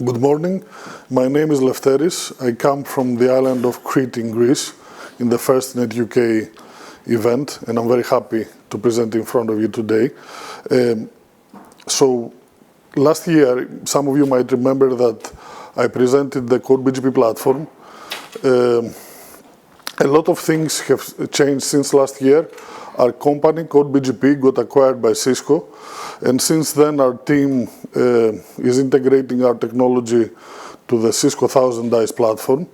Good morning. My name is Lefteris. I come from the island of Crete in Greece in the first NetUK event, and I'm very happy to present in front of you today. So last year, some of you might remember that I presented the Code BGP platform. A lot of things have changed since last year. Our company, Code BGP, got acquired by Cisco, and since then our team is integrating our technology to the Cisco ThousandEyes platform.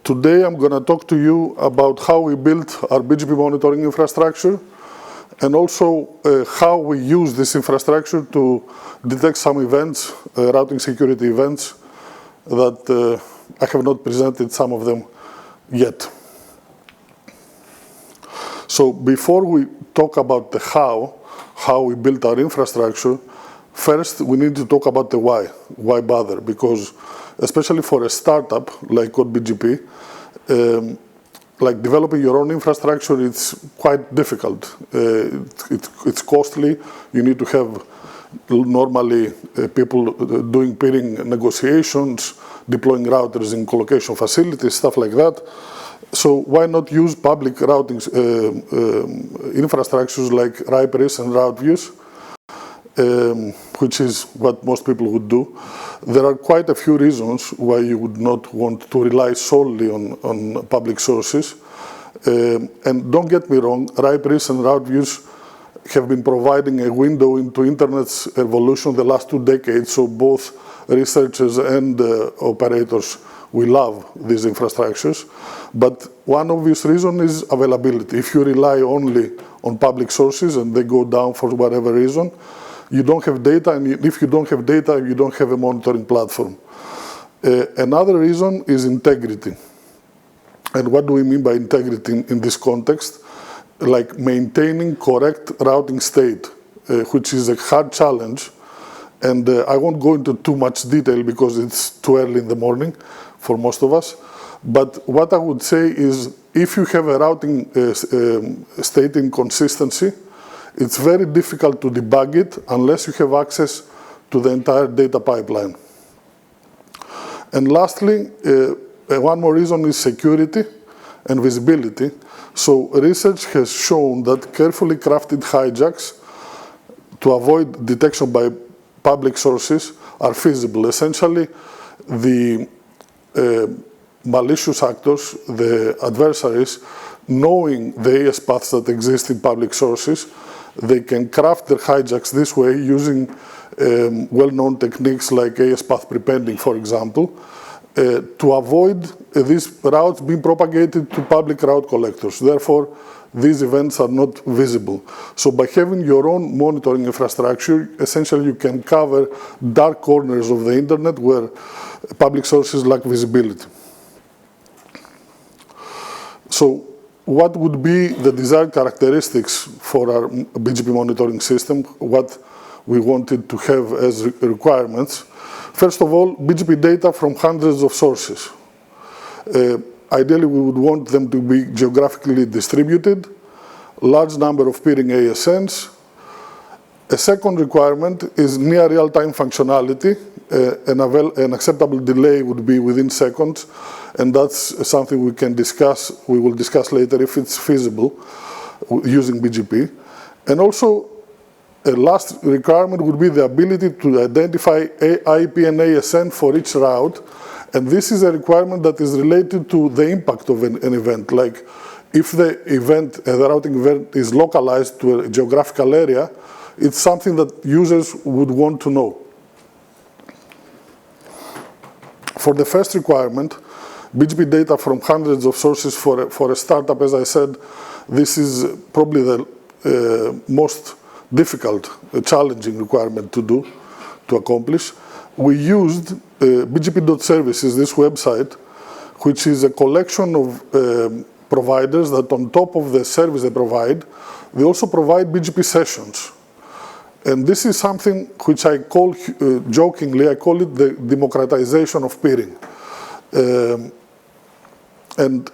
Today I'm going to talk to you about how we built our BGP monitoring infrastructure, and also how we use this infrastructure to detect some events, routing security events, that I have not presented some of them yet. So before we talk about the how we built our infrastructure, first we need to talk about the why. Why bother? Because especially for a startup like Code BGP, like developing your own infrastructure, it's quite difficult. It's costly. You need to have normally people doing peering negotiations, deploying routers in colocation facilities, stuff like that. So why not use public routing infrastructures like Lefteris and route views, which is what most people would do. There are quite a few reasons why you would not want to rely solely on public sources. And don't get me wrong, Lefteris and route views have been providing a window into Internet's evolution the last 2 decades, so both researchers and operators, we love these infrastructures. But one obvious reason is availability. If you rely only on public sources and they go down for whatever reason, you don't have data, and if you don't have data, you don't have a monitoring platform. Another reason is integrity. And what do we mean by integrity in this context? Like maintaining correct routing state, which is a hard challenge. And I won't go into too much detail because it's too early in the morning for most of us. But what I would say is, if you have a routing state inconsistency, it's very difficult to debug it unless you have access to the entire data pipeline. And lastly, one more reason is security and visibility. So research has shown that carefully crafted hijacks to avoid detection by public sources are feasible. Essentially, the malicious actors, the adversaries, knowing the AS paths that exist in public sources, they can craft their hijacks this way using well-known techniques like AS path prepending, for example, to avoid these routes being propagated to public route collectors. Therefore, these events are not visible. So by having your own monitoring infrastructure, essentially you can cover dark corners of the internet where public sources lack visibility. So what would be the desired characteristics for our BGP monitoring system, what we wanted to have as requirements? First of all, BGP data from hundreds of sources. Ideally, we would want them to be geographically distributed, large number of peering ASNs. A second requirement is near real-time functionality. An acceptable delay would be within seconds, and that's something we can discuss. We will discuss later if it's feasible using BGP. And also, a last requirement would be the ability to identify IP and ASN for each route. And this is a requirement that is related to the impact of an event. Like if the event, the routing event is localized to a geographical area, it's something that users would want to know. For the first requirement, BGP data from hundreds of sources for a startup, as I said, this is probably the most difficult, challenging requirement to do, to accomplish. We used BGP.services, this website, which is a collection of providers that on top of the service they provide, they also provide BGP sessions. And this is something which I call, jokingly, I call it the democratization of peering. And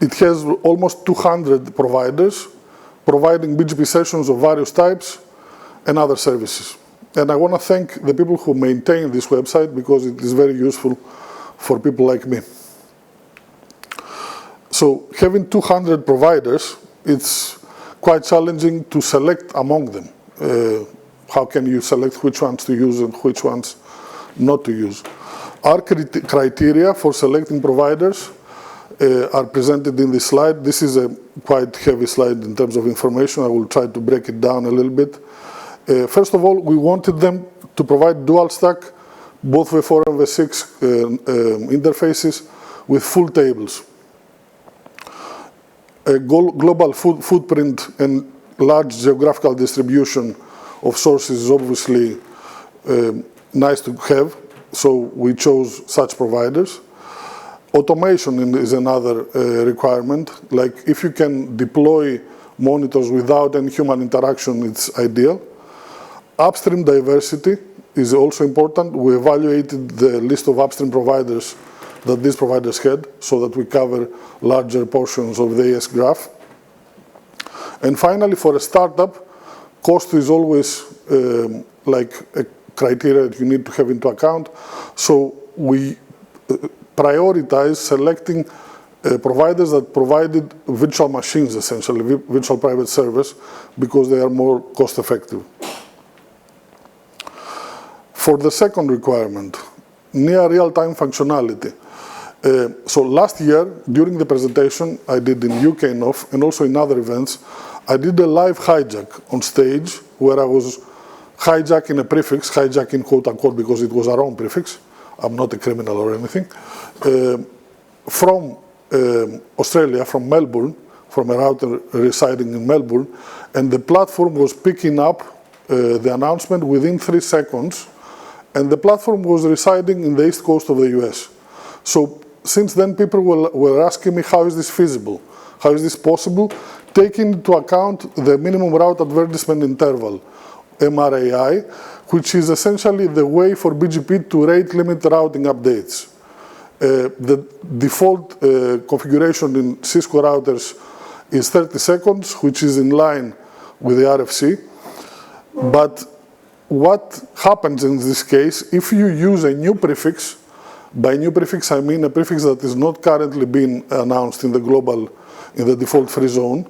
it has almost 200 providers providing BGP sessions of various types and other services. And I want to thank the people who maintain this website because it is very useful for people like me. So having 200 providers, it's quite challenging to select among them. How can you select which ones to use and which ones not to use? Our criteria for selecting providers are presented in this slide. This is a quite heavy slide in terms of information. I will try to break it down a little bit. First of all, we wanted them to provide dual stack, both V4 and V6 interfaces with full tables. A global footprint and large geographical distribution of sources is obviously nice to have, so we chose such providers. Automation is another requirement. Like if you can deploy monitors without any human interaction, it's ideal. Upstream diversity is also important. We evaluated the list of upstream providers that these providers had so that we cover larger portions of the AS graph. And finally, for a startup, cost is always like a criteria that you need to have into account. So we prioritize selecting providers that provided virtual machines, essentially, virtual private servers, because they are more cost effective. For the second requirement, near real-time functionality. So last year, during the presentation I did in UK NOF and also in other events, I did a live hijack on stage where I was hijacking a prefix, hijacking quote unquote because it was our own prefix. I'm not a criminal or anything. From Australia, from Melbourne, from a router residing in Melbourne, and the platform was picking up the announcement within 3 seconds, and the platform was residing in the east coast of the US. So since then, people were asking me, how is this feasible? How is this possible? Taking into account the minimum route advertisement interval, MRAI, which is essentially the way for BGP to rate limit routing updates. The default configuration in Cisco routers is 30 seconds, which is in line with the RFC. But what happens in this case, if you use a new prefix, by new prefix I mean a prefix that is not currently being announced in the global, in the default free zone,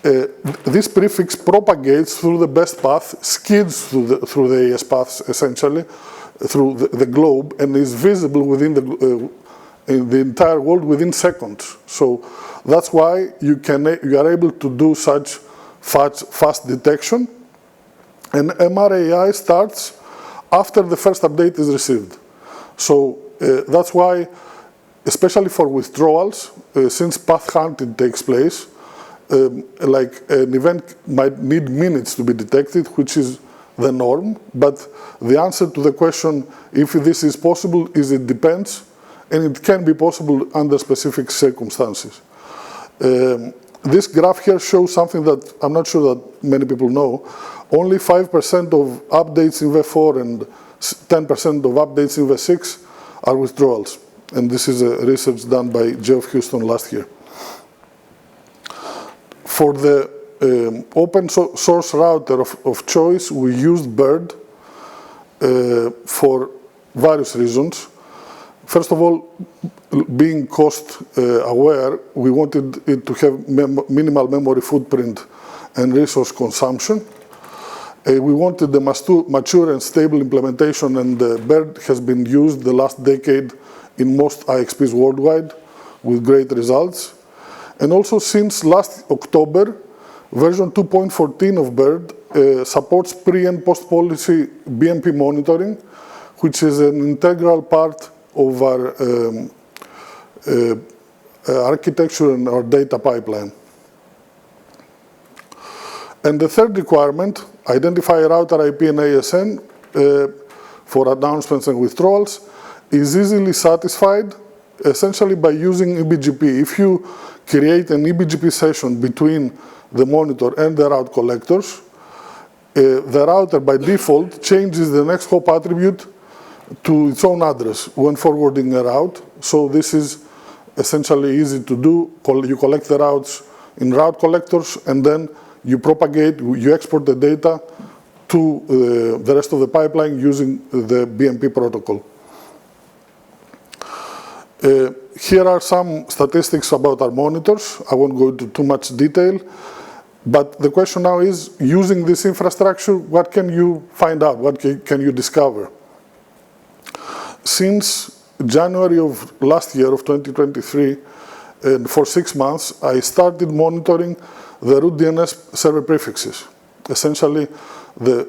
this prefix propagates through the best path, skids through the AS paths essentially, through the globe, and is visible within in the entire world within seconds. So that's why you are able to do such fast detection. And MRAI starts after the first update is received. So that's why, especially for withdrawals, since path hunting takes place, like an event might need minutes to be detected, which is the norm, but the answer to the question if this is possible is it depends, and it can be possible under specific circumstances. This graph here shows something that I'm not sure that many people know. Only 5% of updates in V4 and 10% of updates in V6 are withdrawals. And this is a research done by Geoff Houston last year. For the open source router of choice, we used Bird for various reasons. First of all, being cost aware, we wanted it to have minimal memory footprint and resource consumption. We wanted the mature and stable implementation, and Bird has been used the last decade in most IXPs worldwide with great results. And also since last October, version 2.14 of Bird supports pre- and post-policy BMP monitoring, which is an integral part of our architecture and our data pipeline. And the third requirement, identify router IP and ASN for announcements and withdrawals, is easily satisfied essentially by using eBGP. If you create an eBGP session between the monitor and the route collectors, the router by default changes the next hop attribute to its own address when forwarding a route. So this is essentially easy to do. You collect the routes in route collectors, and then you propagate, you export the data to the rest of the pipeline using the BMP protocol. Here are some statistics about our monitors. I won't go into too much detail, but the question now is, using this infrastructure, what can you find out? What can you discover? Since January of last year, of 2023, and for 6 months, I started monitoring the root DNS server prefixes. Essentially, the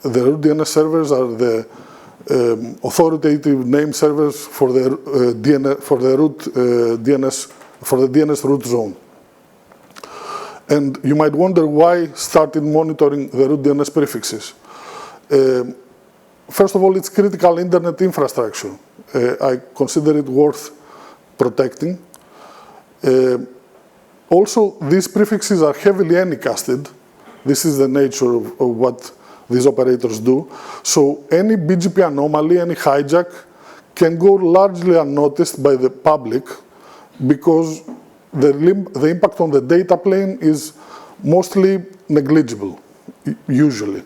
root DNS servers are the authoritative name servers for the DNS, for the root DNS, for the DNS root zone. And you might wonder why I started monitoring the root DNS prefixes. First of all, it's critical internet infrastructure. I consider it worth protecting. Also, these prefixes are heavily anycasted. This is the nature of what these operators do. So any BGP anomaly, any hijack, can go largely unnoticed by the public because the impact on the data plane is mostly negligible, usually.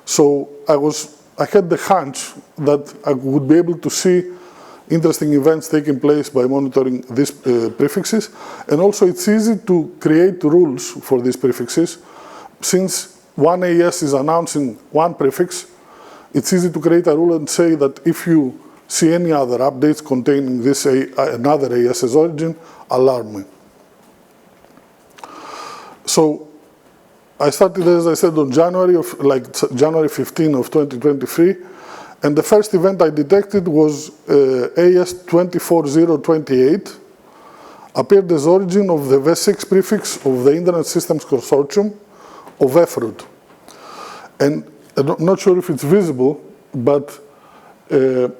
So I had the hunch that I would be able to see interesting events taking place by monitoring these prefixes. And also it's easy to create rules for these prefixes. Since one AES is announcing one prefix, it's easy to create a rule and say that if you see any other updates containing this another AES's origin, alarm me. So I started, as I said, on January 15 of 2023, and the first event I detected was AES 24028, appeared as origin of the V6 prefix of the Internet Systems Consortium of FROOT. And I'm not sure if it's visible, but the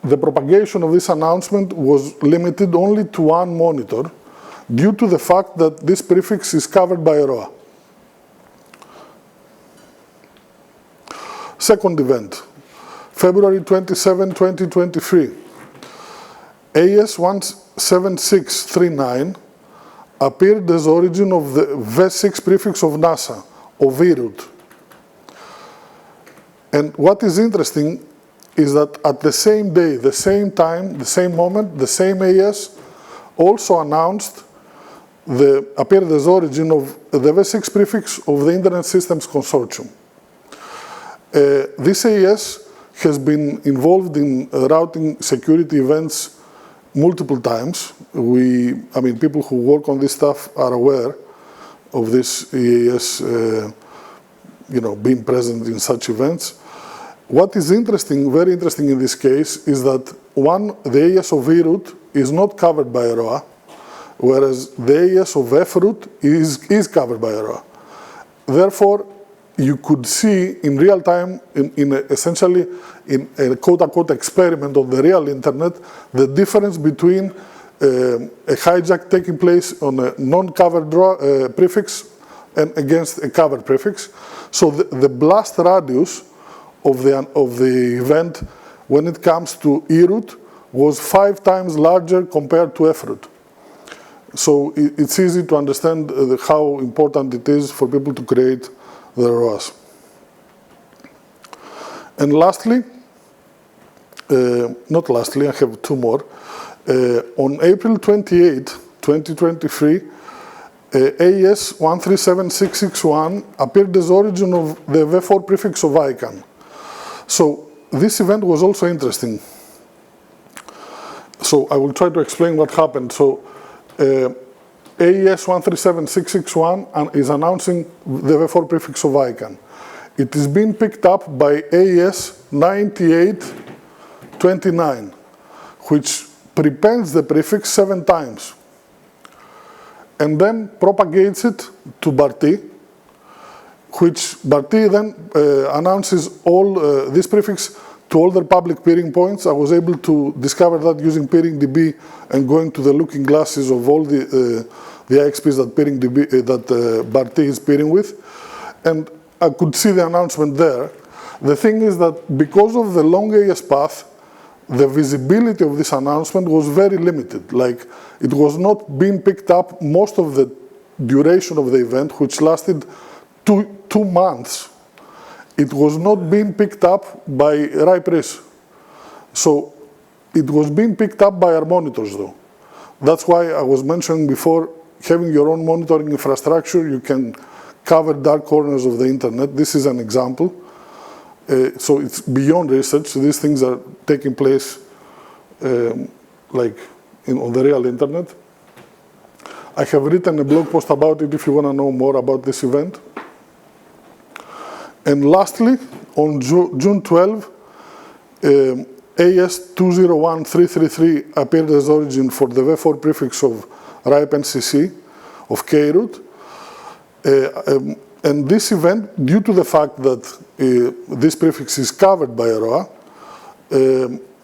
propagation of this announcement was limited only to one monitor due to the fact that this prefix is covered by ROA. Second event, February 27, 2023. AES 17639 appeared as origin of the V6 prefix of NASA, of EROOT. And what is interesting is that at the same day, the same time, the same moment, the same AES also announced appeared as origin of the V6 prefix of the Internet Systems Consortium. This AES has been involved in routing security events multiple times. People who work on this stuff are aware of this AES, being present in such events. What is interesting, very interesting in this case, is that the AES of EROOT is not covered by ROA, whereas the AES of FROOT is covered by ROA. Therefore, you could see in real time, essentially in a quote-unquote experiment on the real internet, the difference between a hijack taking place on a non-covered prefix and against a covered prefix. So the blast radius of the event when it comes to EROOT was 5 times larger compared to FROOT. So it's easy to understand how important it is for people to create the ROAs. And lastly, not lastly, I have 2 more. On April 28, 2023, AES 137661 appeared as origin of the V4 prefix of ICANN. So this event was also interesting. So I will try to explain what happened. So AES 137661 is announcing the V4 prefix of ICANN. It is being picked up by AES 9829, which prepends the prefix 7 times, and then propagates it to BART, which BART then announces all this prefix to all their public peering points. I was able to discover that using PeeringDB and going to the looking glasses of all the IXPs that BART is peering with, and I could see the announcement there. The thing is that because of the long AES path, the visibility of this announcement was very limited. Like, it was not being picked up most of the duration of the event, which lasted two months. it was not being picked up by RIPRIS. So it was being picked up by our monitors, though. That's why I was mentioning before, having your own monitoring infrastructure, you can cover dark corners of the internet. This is an example. So it's beyond research. These things are taking place on the real internet. I have written a blog post about it if you want to know more about this event. And lastly, on June 12, AS201333 appeared as origin for the V4 prefix of RIPE NCC of KRoot. And this event, due to the fact that this prefix is covered by ROA,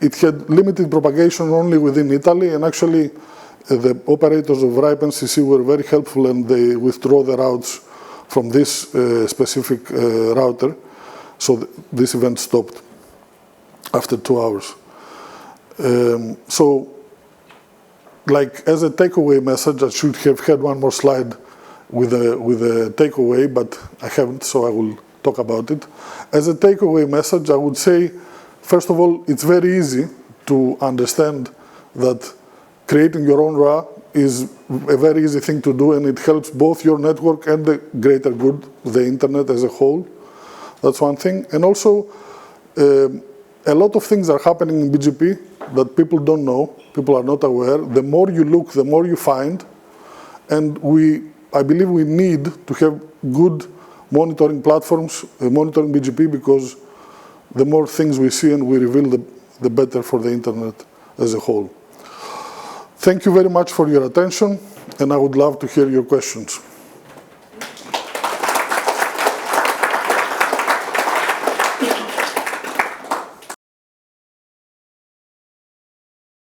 it had limited propagation only within Italy, and actually the operators of RIPE NCC were very helpful, and they withdraw the routes from this specific router. So this event stopped after 2 hours. So, like as a takeaway message, I should have had one more slide with a takeaway, but I haven't, so I will talk about it. As a takeaway message, I would say, first of all, it's very easy to understand that creating your own RA is a very easy thing to do, and it helps both your network and the greater good, the internet as a whole. That's one thing. And also, a lot of things are happening in BGP that people don't know, people are not aware. The more you look, the more you find. And I believe we need to have good monitoring platforms, monitoring BGP, because the more things we see and we reveal, the better for the internet as a whole. Thank you very much for your attention, and I would love to hear your questions.